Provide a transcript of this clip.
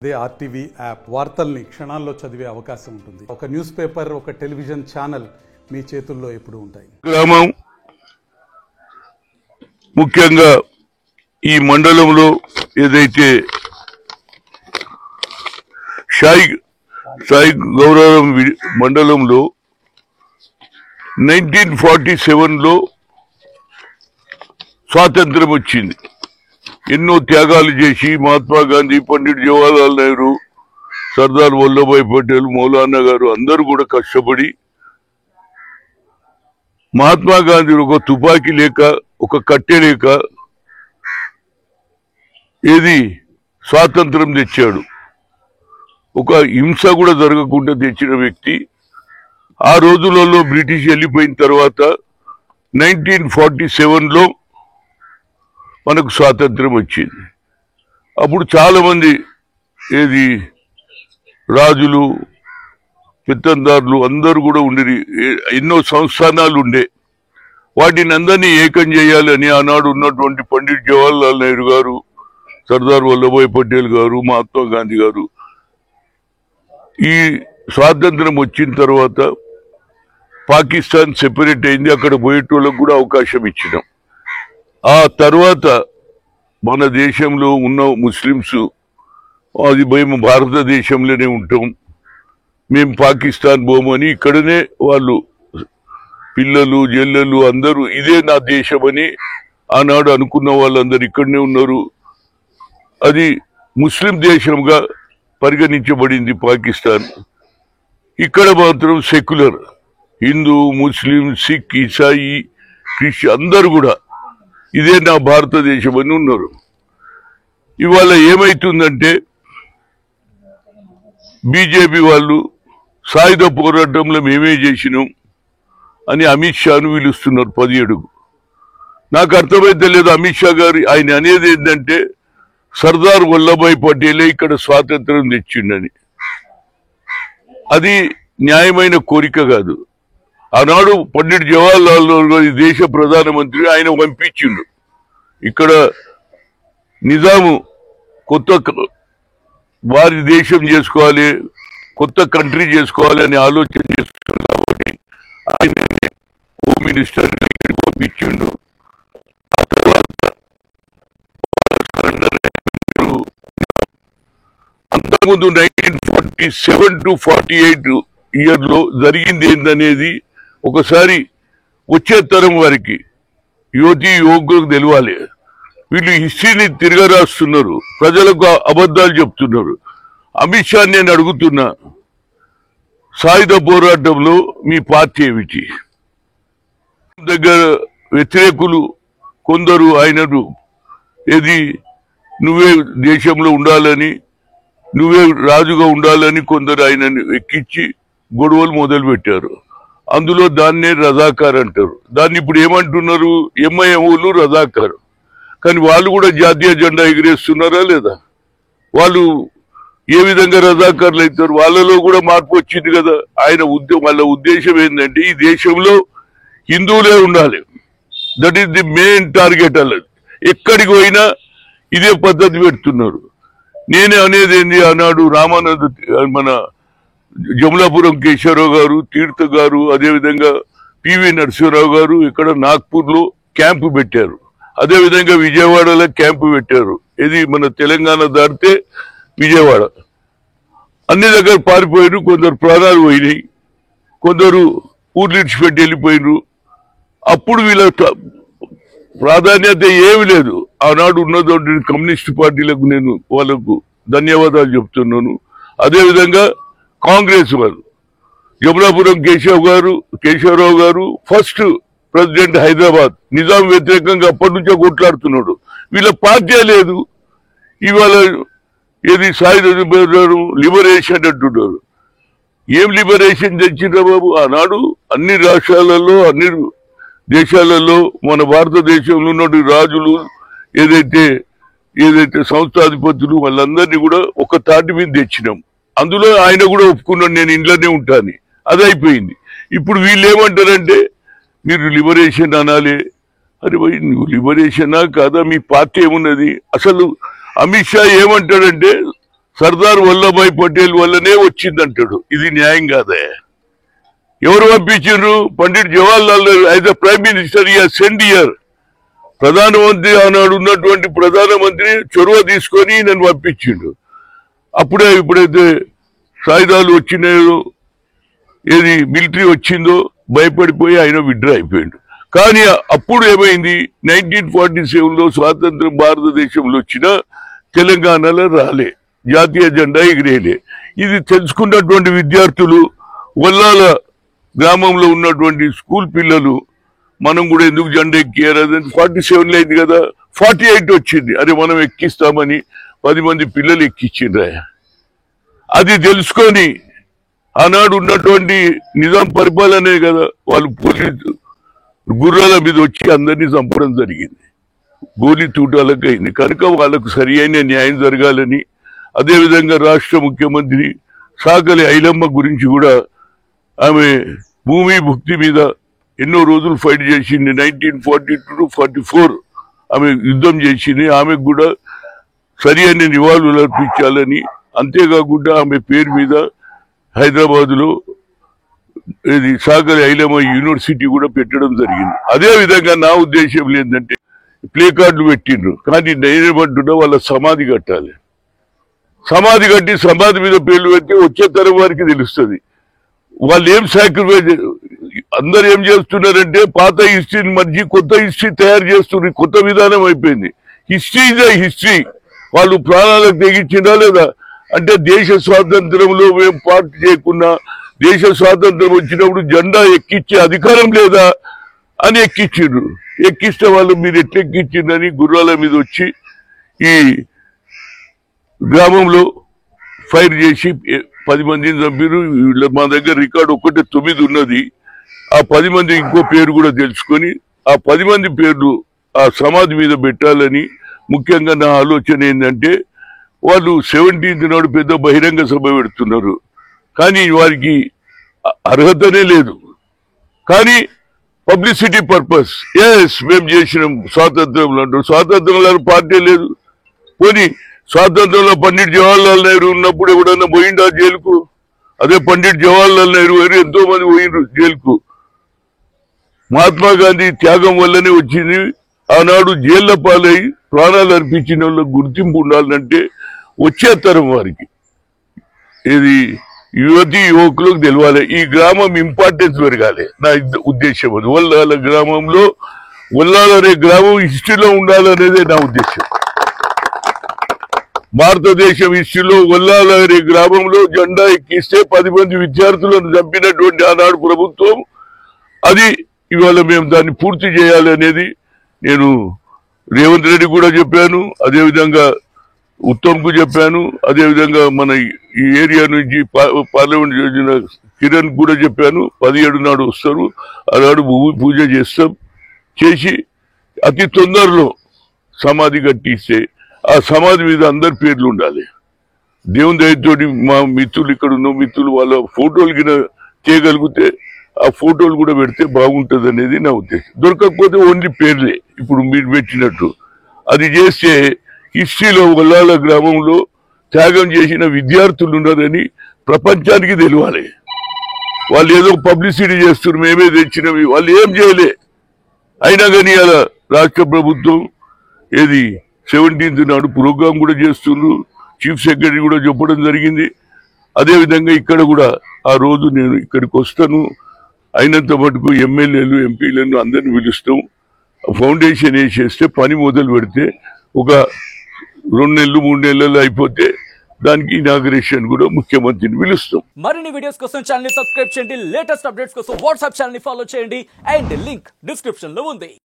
They RTV app వార్తల్ని క్షణాల్లో చదివే అవకాశం ఉంటుంది. ఒక న్యూస్ పేపర్, ఒక టెలివిజన్ ఛానల్ మీ చేతుల్లో ఎప్పుడూ ఉంటాయి. గ్రామం ముఖ్యంగా ఈ మండలంలో ఏదైతే సాయి గౌరవం మండలంలో 1947లో స్వాతంత్రం వచ్చింది. ఎన్నో త్యాగాలు చేసి మహాత్మా గాంధీ, పండిట్ జవహర్లాల్ నెహ్రూ, సర్దార్ వల్లభాయ్ పటేల్, మౌలానా గారు అందరూ కూడా కష్టపడి మహాత్మా గాంధీ ఒక తుపాకీ లేక, ఒక కట్టె లేక ఏది స్వాతంత్రం తెచ్చాడు. ఒక హింస కూడా జరగకుండా తెచ్చిన వ్యక్తి. ఆ రోజులలో బ్రిటిష్ వెళ్ళిపోయిన తర్వాత 1947లో మనకు స్వాతంత్రం వచ్చింది. అప్పుడు చాలా మంది ఏది రాజులు, పెత్తందారులు అందరూ కూడా ఉండి ఎన్నో సంస్థానాలు ఉండే. వాటిని అందరినీ ఏకం చేయాలని ఆనాడు ఉన్నటువంటి పండిట్ జవహర్లాల్ నెహ్రూ గారు, సర్దార్ వల్లభాయ్ పటేల్ గారు, మహాత్మా గాంధీ గారు ఈ స్వాతంత్రం వచ్చిన తర్వాత పాకిస్తాన్ సెపరేట్ అయింది. అక్కడ పోయేటోళ్ళకు కూడా అవకాశం ఇచ్చినాం. ఆ తర్వాత మన దేశంలో ఉన్న ముస్లిమ్స్ అది మేము భారతదేశంలోనే ఉంటాం, మేము పాకిస్తాన్ పోమని ఇక్కడనే వాళ్ళు పిల్లలు జల్లెలు అందరూ ఇదే నా దేశం అని ఆనాడు అనుకున్న వాళ్ళందరూ ఇక్కడనే ఉన్నారు. అది ముస్లిం దేశంగా పరిగణించబడింది పాకిస్తాన్. ఇక్కడ మాత్రం సెక్యులర్ హిందూ, ముస్లిం, సిక్, ఇసాయి, క్రిస్టియన్ అందరూ కూడా ఇదే నా భారతదేశం అని ఉన్నారు. ఇవాళ ఏమైతుందంటే బీజేపీ వాళ్ళు సాయుధ పోరాటంలో మేమే చేసినాం అని అమిత్ షాను పిలుస్తున్నారు 17కు. నాకు అర్థమైతే లేదు అమిత్ షా గారు ఆయన అనేది ఏంటంటే సర్దార్ వల్లభాయ్ పటేలే ఇక్కడ స్వాతంత్రం తెచ్చిండని. అది న్యాయమైన కోరిక కాదు. ఆనాడు పండిట్ జవహర్లాల్ నెహ్రూ గారు దేశ ప్రధానమంత్రి, ఆయన పంపించిండు. ఇక్కడ నిజాము కొత్త వారి దేశం చేసుకోవాలి, కొత్త కంట్రీ చేసుకోవాలి అని ఆలోచన చేస్తున్నారు కాబట్టి ఆయన హోమ్ మినిస్టర్ పంపించిండు. ఆ తర్వాత అంతకుముందు 1947 to 48 ఇయర్లో జరిగింది ఏందనేది ఒకసారి వచ్చే తరం వారికి యువతి యువకులకు తెలియాలి. వీళ్ళు హిస్టరీని తిరగరాస్తున్నారు, ప్రజలకు అబద్ధాలు చెప్తున్నారు. అమిత్ షా నేను అడుగుతున్నా, సాయుధ పోరాటంలో మీ పార్టీ ఏమిటి? దగ్గర వ్యతిరేకులు కొందరు ఆయనను ఏది నువ్వే దేశంలో ఉండాలని, నువ్వే రాజుగా ఉండాలని కొందరు ఆయనను ఎక్కించి గొడవలు మొదలు పెట్టారు. అందులో దాన్నే రజాకార్ అంటారు. దాన్ని ఇప్పుడు ఏమంటున్నారు? ఎంఐఎంలు రజాకార్. కానీ వాళ్ళు కూడా జాతీయ జెండా ఎగిరేస్తున్నారా లేదా? వాళ్ళు ఏ విధంగా రజాకార్లు అవుతారు? వాళ్ళలో కూడా మార్పు వచ్చింది కదా. వాళ్ళ ఉద్దేశం ఏంటంటే ఈ దేశంలో హిందువులే ఉండాలి. That is the main target. అన్నది ఎక్కడికి పోయినా ఇదే పద్ధతి పెడుతున్నారు. నేనే అనేది ఏంది, ఆనాడు రామానంద మన జమలాపురం కేశవరావు గారు, తీర్థ గారు, అదేవిధంగా పివి నరసింహరావు గారు ఇక్కడ నాగ్పూర్లో క్యాంపు పెట్టారు. అదేవిధంగా విజయవాడలో క్యాంపు పెట్టారు. ఇది మన తెలంగాణ దాటితే విజయవాడ. అన్ని దగ్గర పారిపోయారు. కొందరు ప్రాణాలు పోయినాయి, కొందరు ఊర్లు ఇడిచిపెట్టి వెళ్ళిపోయినారు. అప్పుడు వీళ్ళ ప్రాధాన్యత ఏమి లేదు. ఆనాడు ఉన్నటువంటి కమ్యూనిస్ట్ పార్టీలకు నేను వాళ్ళకు ధన్యవాదాలు చెప్తున్నాను. అదేవిధంగా కాంగ్రెస్ వాళ్ళు జమలాపురం కేశవరావు గారు ఫస్ట్ ప్రెసిడెంట్ హైదరాబాద్, నిజాం వ్యతిరేకంగా అప్పటి నుంచే కొట్లాడుతున్నాడు. వీళ్ళ పార్టీ లేదు. ఇవాళ ఏది సాయుధ లిబరేషన్ అంటున్నారు. ఏం లిబరేషన్ తెచ్చిండ్రా బాబు? ఆనాడు అన్ని రాష్ట్రాలలో, అన్ని దేశాలలో మన భారతదేశంలో ఉన్న రాజులు ఏదైతే సంస్థాధిపతులు వాళ్ళందరినీ కూడా ఒక తాటి మీద తెచ్చినాం. అందులో ఆయన కూడా ఒప్పుకున్నాడు, నేను ఇంట్లోనే ఉంటాను. అది అయిపోయింది. ఇప్పుడు వీళ్ళు ఏమంటారంటే మీరు లిబరేషన్ అనాలి. అరే భయ్, నువ్వు లిబరేషనా కాదా? మీ పార్టీ ఏమున్నది? అసలు అమిత్ షా ఏమంటాడంటే సర్దార్ వల్లభాయ్ పటేల్ వల్లనే వచ్చిందంటాడు. ఇది న్యాయం కాదా? ఎవరు పంపించారు? Pandit Jawaharlal Nehru as a prime minister second year. ప్రధానమంత్రి ఆనాడు ఉన్నటువంటి ప్రధానమంత్రి చొరవ తీసుకొని నన్ను పంపించిండు. అప్పుడే ఇప్పుడైతే సాయుధాలు వచ్చినాయో, ఏది మిలిటరీ వచ్చిందో భయపడిపోయి ఆయన విత్డ్రా అయిపోయిండు. కానీ అప్పుడు ఏమైంది? 1947లో స్వాతంత్రం భారతదేశంలో వచ్చిన తెలంగాణలో రాలే, జాతీయ జెండా ఎగిరేలే. ఇది తెలుసుకున్నటువంటి విద్యార్థులు, వల్లాల గ్రామంలో ఉన్నటువంటి స్కూల్ పిల్లలు, మనం కూడా ఎందుకు జెండా ఎక్కియారు? 47లో అయింది కదా, 48 వచ్చింది. అరే మనం ఎక్కిస్తామని 10 మంది పిల్లలు ఎక్కించిండ్రా. అది తెలుసుకొని ఆనాడు ఉన్నటువంటి నిజాం పరిపాలనే కదా, వాళ్ళు పోలీసు గుర్రాల మీద వచ్చి అందరినీ చంపడం జరిగింది. గోలీ తూటాలకు అయింది. కనుక వాళ్ళకు సరి అయిన న్యాయం జరగాలని, అదేవిధంగా రాష్ట్ర ముఖ్యమంత్రి సాకలి ఐలమ్మ గురించి కూడా, ఆమె భూమి భుక్తి మీద ఎన్నో రోజులు ఫైట్ చేసింది. 1942 to 44 ఆమె యుద్ధం చేసింది. ఆమెకు కూడా సరి అయిన నివాళులు అర్పించాలని, అంతేకాకుండా ఆమె పేరు మీద హైదరాబాద్లో ఇది సాకలి ఐలమ్మ యూనివర్సిటీ కూడా పెట్టడం జరిగింది. అదే విధంగా నా ఉద్దేశం ఏంటంటే, ప్లే కార్డులు పెట్టిండ్రు, కానీ నేనేమంటున్నా వాళ్ళ సమాధి కట్టాలి. సమాధి కట్టి సమాధి మీద పేర్లు పెడితే వచ్చే తరం వారికి తెలుస్తుంది వాళ్ళు ఏం సాక్రిఫైస్. అందరు ఏం చేస్తున్నారంటే పాత హిస్టరీని మర్చి కొత్త హిస్టరీ తయారు చేస్తున్నారు. కొత్త విధానం అయిపోయింది. History is the history. వాళ్ళు ప్రాణాలకు తెగించిందా లేదా? అంటే దేశ స్వాతంత్రంలో మేము పార్ట్ చేయకున్నా, దేశ స్వాతంత్రం వచ్చినప్పుడు జెండా ఎక్కించే అధికారం లేదా అని ఎక్కించిండ్రు. ఎక్కిస్తే వాళ్ళు మీరు ఎట్లా ఎక్కించిందని గుర్రాల మీద వచ్చి ఈ గ్రామంలో ఫైర్ చేసి 10 మందిని చంపారు. మా దగ్గర రికార్డు ఒక్కటే 9 ఉన్నది. ఆ 10 మంది ఇంకో పేరు కూడా తెలుసుకొని ఆ 10 మంది పేర్లు ఆ సమాధి మీద పెట్టాలని ముఖ్యంగా నా ఆలోచన ఏంటంటే, వాళ్ళు 17th నాడు పెద్ద బహిరంగ సభ పెడుతున్నారు, కానీ వారికి అర్హతనే లేదు. కానీ పబ్లిసిటీ పర్పస్, ఎస్ మేము చేసినాం స్వాతంత్రంలో అంటారు. స్వాతంత్రంలో పార్టీ లేదు. పోనీ స్వాతంత్రంలో పండిట్ జవహర్లాల్ నెహ్రూ ఉన్నప్పుడు ఎవడన్నా పోయిండా జైలుకు? అదే పండిట్ జవహర్లాల్ నెహ్రూ గారు ఎంతో మంది పోయిండ్రు జైలుకు. మహాత్మా గాంధీ త్యాగం వల్లనే వచ్చింది. ఆనాడు జైళ్ల పాలై ప్రాణాలు అర్పించిన వాళ్ళకి గుర్తింపు ఉండాలంటే వచ్చే తరం వారికి, ఇది యువతి యువకులకు తెలవాలి. ఈ గ్రామం ఇంపార్టెన్స్ పెరగాలి. నా ఉద్దేశం అది. వల్లాల గ్రామంలో, వల్లాల అనే గ్రామం హిస్టరీలో ఉండాలనేదే నా ఉద్దేశం. భారతదేశం హిస్టరీలో వల్లాల అనే గ్రామంలో జెండా ఎక్కిస్తే 10 మంది విద్యార్థులను చంపినటువంటి ఆనాడు ప్రభుత్వం, అది ఇవాళ మేము దాన్ని పూర్తి చేయాలి అనేది నేను రేవంత్ రెడ్డి కూడా చెప్పాను, అదేవిధంగా ఉత్తమ్కు చెప్పాను, అదేవిధంగా మన ఈ ఏరియా నుంచి పార్లమెంట్ చేసిన కిరణ్ కూడా చెప్పాను. 17 నాడు వస్తారు, ఆనాడు భూమి పూజ చేస్తాం. చేసి అతి తొందరలో సమాధి కట్టిస్తే ఆ సమాధి మీద అందరి పేర్లు ఉండాలి. దేవుని దయతోటి మా మిత్రులు, ఇక్కడ ఉన్న మిత్రులు వాళ్ళ ఫోటోలు కింద చేయగలిగితే ఆ ఫోటోలు కూడా పెడితే బాగుంటుంది అనేది నా ఉద్దేశం. దొరకకపోతే ఓన్లీ పేర్లే ఇప్పుడు మీరు పెట్టినట్టు అది చేస్తే హిస్టరీలో వల్లాల గ్రామంలో త్యాగం చేసిన విద్యార్థులు ఉన్నారని ప్రపంచానికి తెలియాలి. వాళ్ళు ఏదో పబ్లిసిటీ చేస్తున్నారు, మేమే తెచ్చినవి, వాళ్ళు ఏం చేయలే. అయినా కానీ అలా రాష్ట్ర ప్రభుత్వం ఏది 17th నాడు ప్రోగ్రాం కూడా చేస్తున్నారు. చీఫ్ సెక్రటరీ కూడా చెప్పడం జరిగింది. అదేవిధంగా ఇక్కడ కూడా ఆ రోజు నేను ఇక్కడికి వస్తాను, అయినంత మటుకు ఎమ్మెల్యేలు ఎంపీలను అందరిని పిలుస్తాం. ఫౌండేషన్ వేసేస్తే పని మొదలు పెడితే ఒక 2 నెలలు 3 నెలలు అయిపోతే దానికి ఇనాగరేషన్ కూడా ముఖ్యమంత్రిని పిలుస్తాం. మరిన్ని వీడియోస్ కోసం ఛానల్ ని సబ్స్క్రైబ్ చేయండి. లేటెస్ట్ అప్డేట్స్ కోసం వాట్సాప్ ఛానల్ ని ఫాలో చేయండి. అండ్ లింక్ డిస్క్రిప్షన్ లో ఉంది.